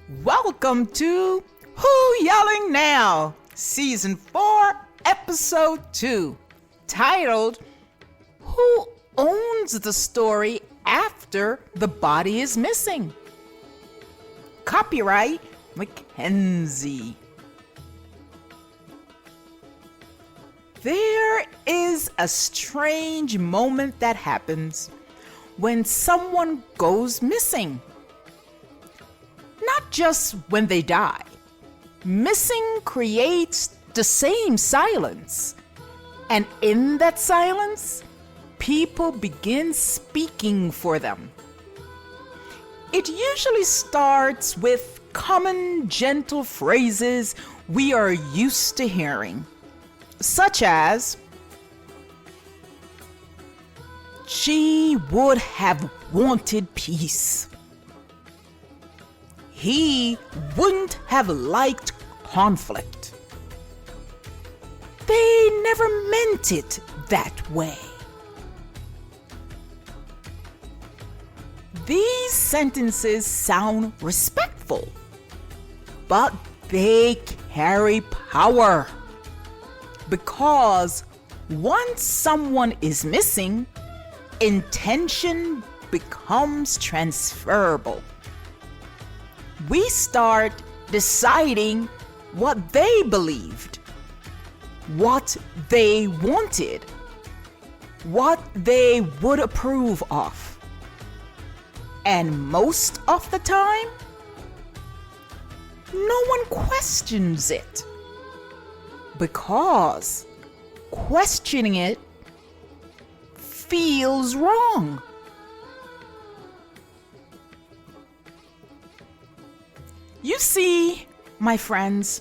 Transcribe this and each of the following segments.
Welcome to Who Yelling Now? Season 4, Episode 2, titled, Who Owns the Story After the Body is Missing? Copyright Mackenzie. There is a strange moment that happens when someone goes missing. Not just when they die. Missing creates the same silence. And in that silence, people begin speaking for them. It usually starts with common, gentle phrases we are used to hearing, such as, "She would have wanted peace. He wouldn't have liked conflict. They never meant it that way." These sentences sound respectful, but they carry power. Because once someone is missing, intention becomes transferable. We start deciding what they believed, what they wanted, what they would approve of. And most of the time, no one questions it. Because questioning it feels wrong. You see, my friends,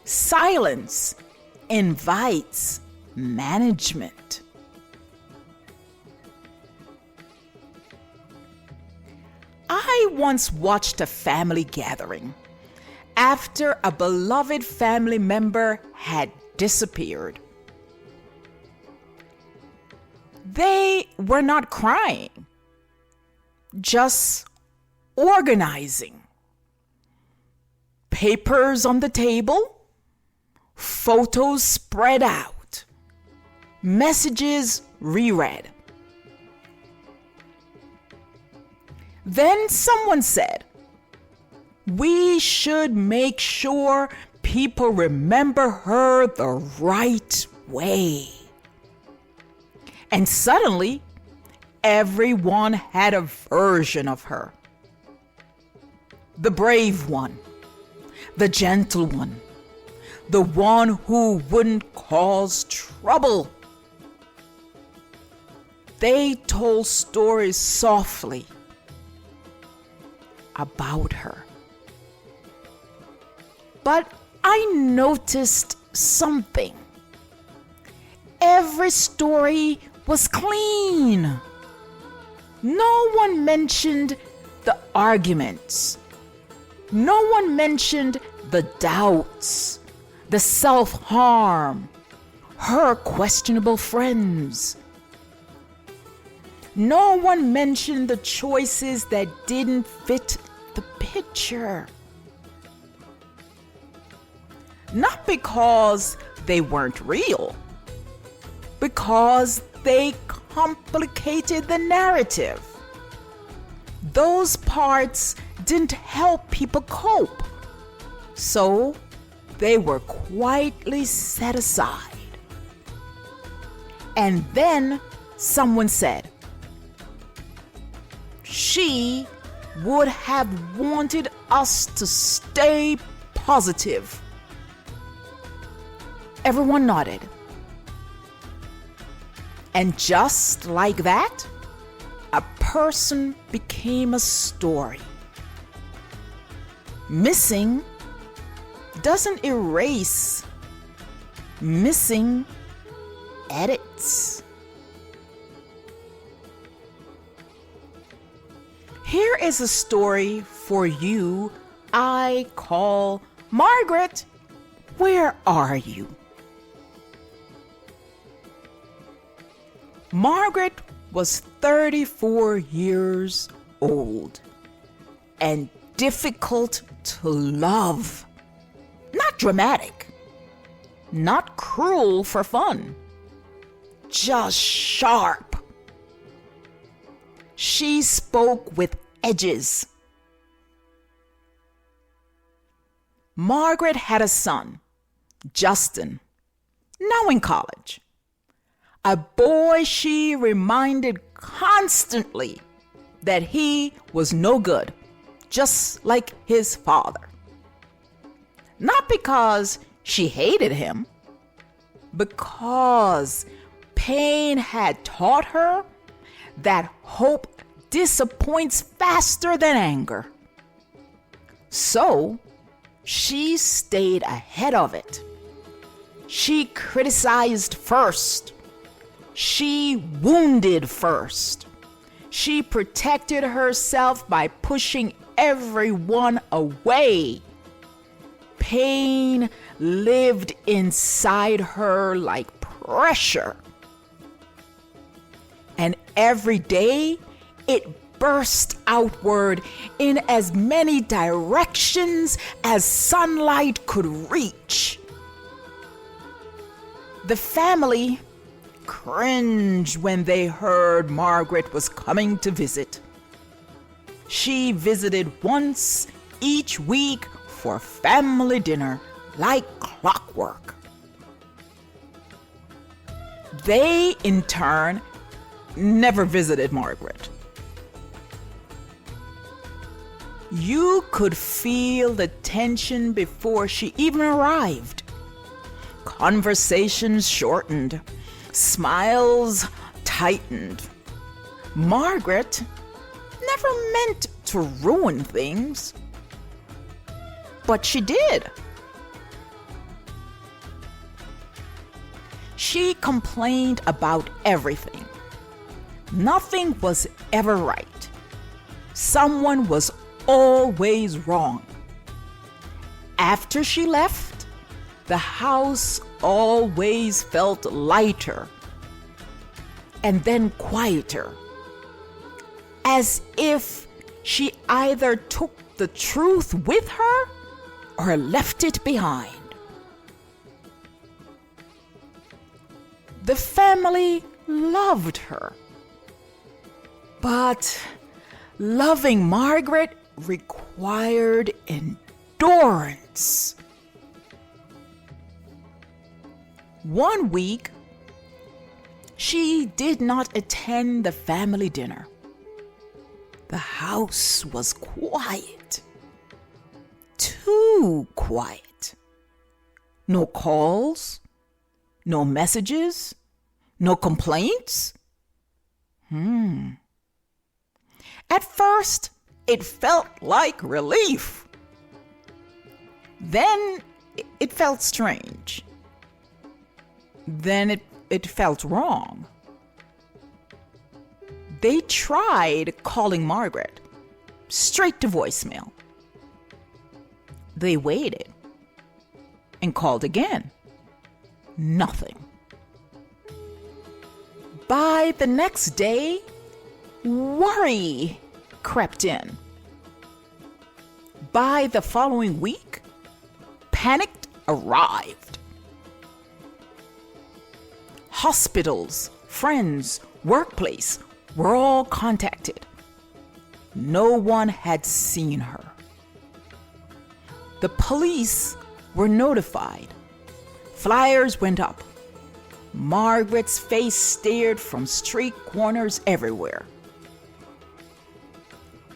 silence invites management. I once watched a family gathering after a beloved family member had disappeared. They were not crying, just organizing. Papers on the table, photos spread out, messages reread. Then someone said, "We should make sure people remember her the right way." And suddenly, everyone had a version of her. The brave one, the gentle one, the one who wouldn't cause trouble. They told stories softly about her. But I noticed something. Every story was clean. No one mentioned the arguments. No one mentioned the doubts, the self-harm, her questionable friends. No one mentioned the choices that didn't fit the picture. Not because they weren't real, because they complicated the narrative. Those parts didn't help people cope, so they were quietly set aside. And then someone said, "She would have wanted us to stay positive." Everyone nodded. And just like that, a person became a story. Missing doesn't erase. Missing edits. Here is a story for you I call Margaret, Where Are You? Margaret was 34 years old and difficult to love. Not dramatic, not cruel for fun, just sharp. She spoke with edges. Margaret had a son, Justin, now in college. A boy she reminded constantly that he was no good, just like his father. Not because she hated him, because pain had taught her that hope disappoints faster than anger. So, she stayed ahead of it. She criticized first. She wounded first. She protected herself by pushing everyone away. Pain lived inside her like pressure. And every day it burst outward in as many directions as sunlight could reach. The family cringed when they heard Margaret was coming to visit. She visited once each week for family dinner like clockwork. They, in turn, never visited Margaret. You could feel the tension before she even arrived. Conversations shortened, smiles tightened. Margaret never meant to ruin things, but she did. She complained about everything. Nothing was ever right. Someone was always wrong. After she left, the house always felt lighter and then quieter, as if she either took the truth with her or left it behind. The family loved her, but loving Margaret required endurance. One week, she did not attend the family dinner. The house was quiet. Too quiet. No calls, no messages, no complaints. At first, it felt like relief. Then it felt strange. Then it felt wrong. They tried calling Margaret, straight to voicemail. They waited and called again. Nothing. By the next day, worry crept in. By the following week, panic arrived. Hospitals, friends, workplace were all contacted. No one had seen her. The police were notified. Flyers went up. Margaret's face stared from street corners everywhere.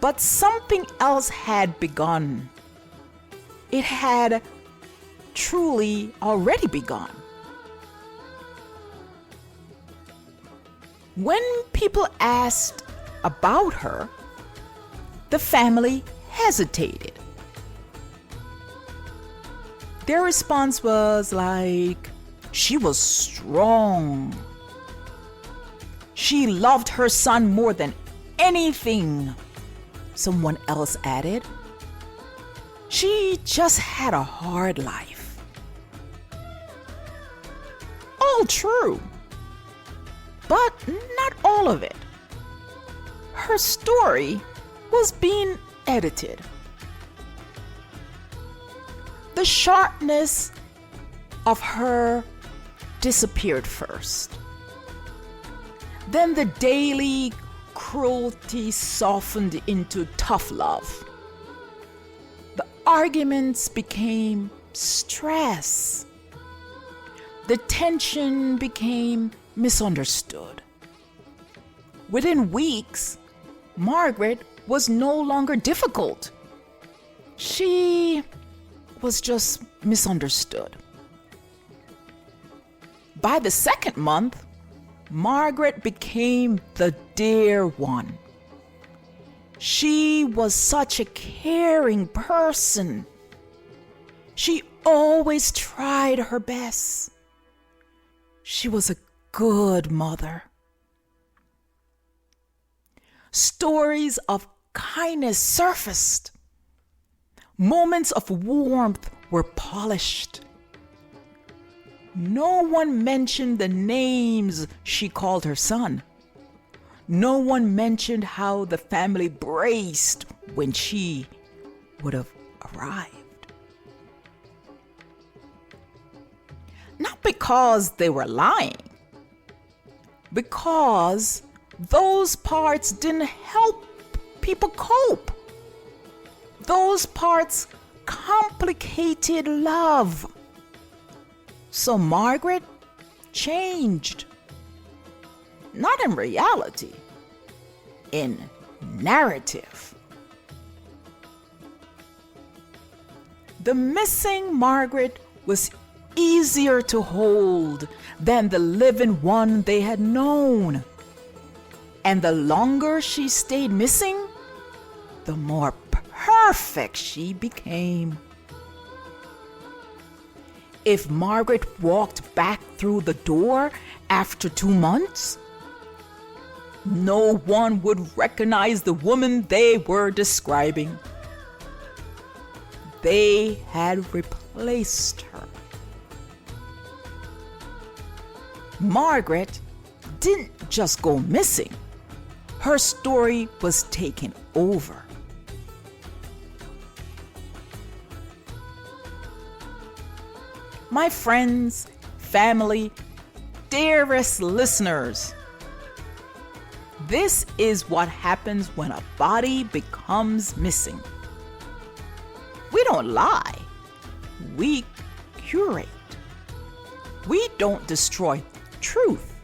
But something else had begun. It had truly already begun. When people asked about her, the family hesitated. Their response was like, she was strong. She loved her son more than anything, someone else added. She just had a hard life. All true, but not all of it. Her story was being edited. The sharpness of her disappeared first. Then the daily cruelty softened into tough love. The arguments became stress. The tension became misunderstood. Within weeks, Margaret was no longer difficult. She was just misunderstood. By the second month, Margaret became the dear one. She was such a caring person. She always tried her best. She was a good mother. Stories of kindness surfaced. Moments of warmth were polished. No one mentioned the names she called her son. No one mentioned how the family braced when she would have arrived. Not because they were lying, because those parts didn't help people cope. Those parts complicated love. So Margaret changed. Not in reality, in narrative. The missing Margaret was easier to hold than the living one they had known. And the longer she stayed missing, the more perfect she became. If Margaret walked back through the door after 2 months, no one would recognize the woman they were describing. They had replaced her. Margaret didn't just go missing. Her story was taken over. My friends, family, dearest listeners, this is what happens when a body becomes missing. We don't lie. We curate. We don't destroy truth.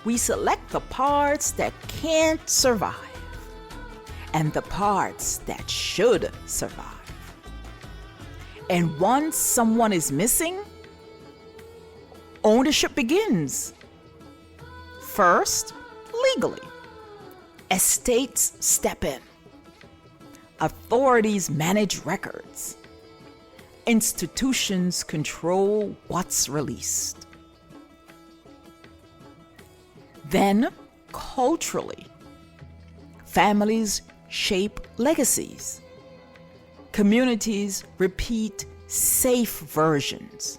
We select the parts that can't survive and the parts that should survive. And once someone is missing, ownership begins. First, legally. Estates step in. Authorities manage records. Institutions control what's released. Then, culturally, families shape legacies. Communities repeat safe versions.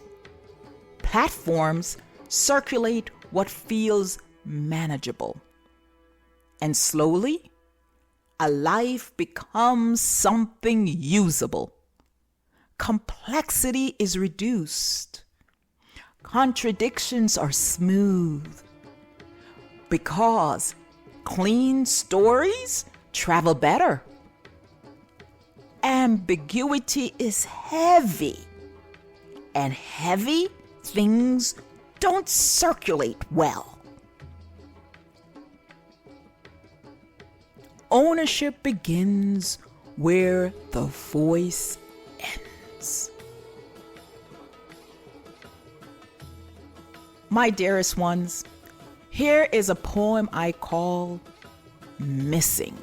Platforms circulate what feels manageable. And slowly, a life becomes something usable. Complexity is reduced. Contradictions are smooth. Because clean stories travel better. Ambiguity is heavy. And heavy things don't circulate well. Ownership begins where the voice ends. My dearest ones, here is a poem I call Missing.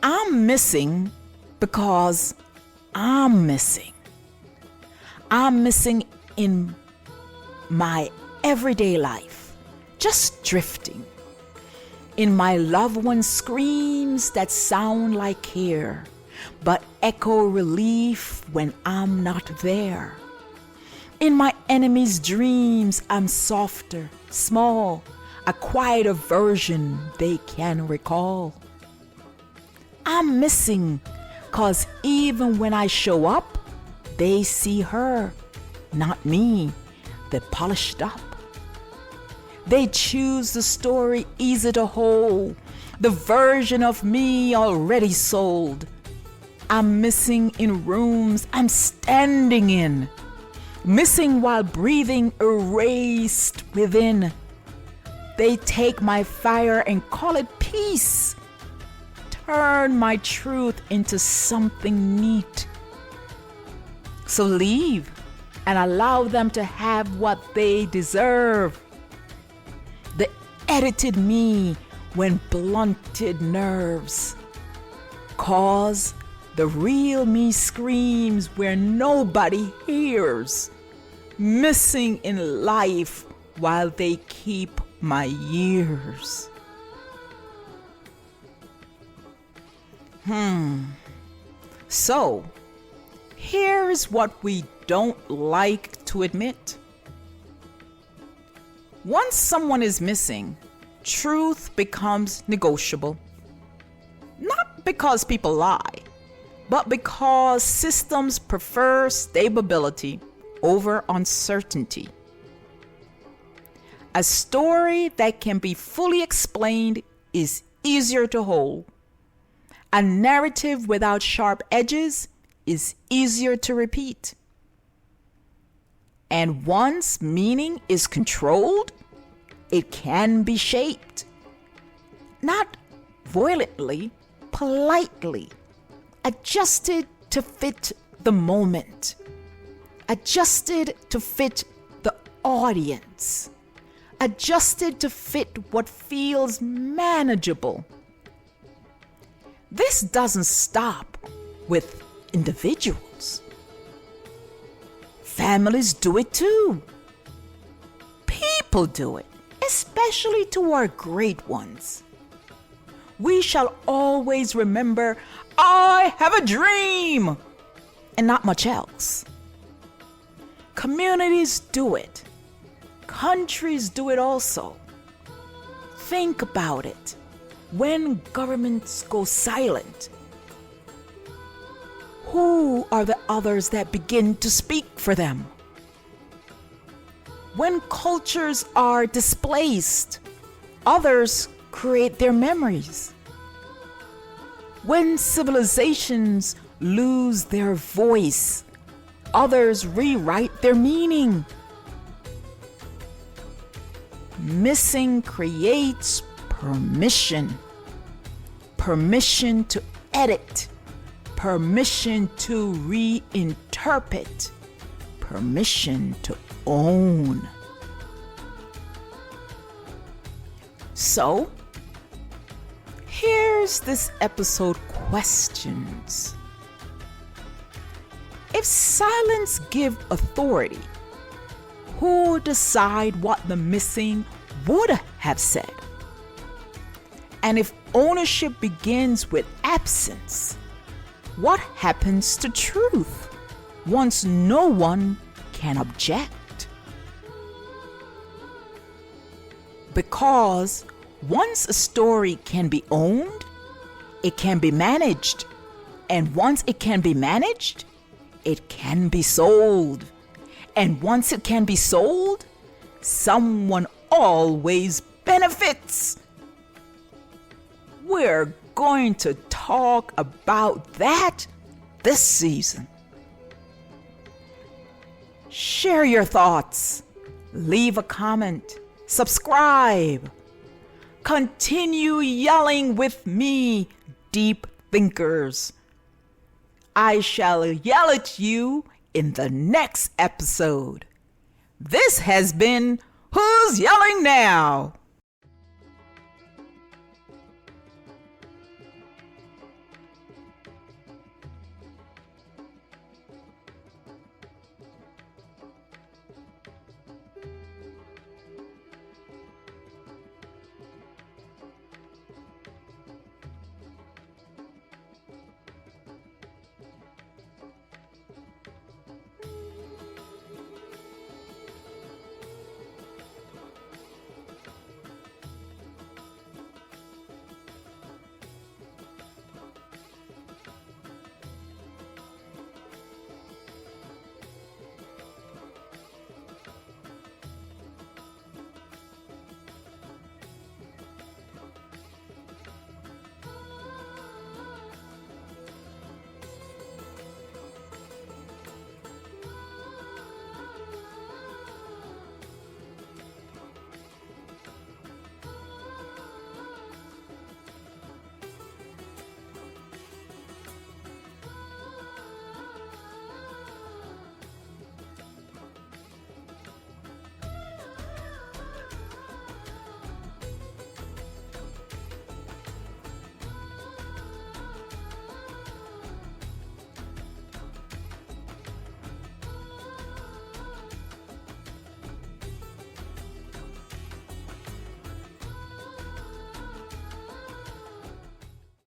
I'm missing because I'm missing. I'm missing in my everyday life, just drifting. In my loved one's screams that sound like care, but echo relief when I'm not there. In my enemy's dreams, I'm softer, small, a quieter version they can recall. I'm missing 'Cause even when I show up, they see her, not me. They're polished up. They choose the story easy to hold, the version of me already sold. I'm missing in rooms I'm standing in, missing while breathing, erased within. They take my fire and call it peace, turn my truth into something neat. So leave and allow them to have what they deserve. The edited me when blunted nerves. 'Cause the real me screams where nobody hears, missing in life while they keep my years. So, here's what we don't like to admit. Once someone is missing, truth becomes negotiable. Not because people lie, but because systems prefer stability over uncertainty. A story that can be fully explained is easier to hold. A narrative without sharp edges is easier to repeat. And once meaning is controlled, it can be shaped. Not violently, politely, adjusted to fit the moment, adjusted to fit the audience, adjusted to fit what feels manageable. This doesn't stop with individuals. Families do it too. People do it, especially to our great ones. We shall always remember, I have a dream, and not much else. Communities do it. Countries do it also. Think about it. When governments go silent, who are the others that begin to speak for them? When cultures are displaced, others create their memories. When civilizations lose their voice, others rewrite their meaning. Missing creates permission. Permission to edit. Permission to reinterpret. Permission to own. So, here's this episode questions. If silence give authority, who decide what the missing would have said? And if ownership begins with absence, what happens to truth once no one can object? Because once a story can be owned, it can be managed. And once it can be managed, it can be sold. And once it can be sold, someone always benefits. We're going to talk about that this season. Share your thoughts. Leave a comment. Subscribe. Continue yelling with me, deep thinkers. I shall yell at you in the next episode. This has been Who's Yelling Now?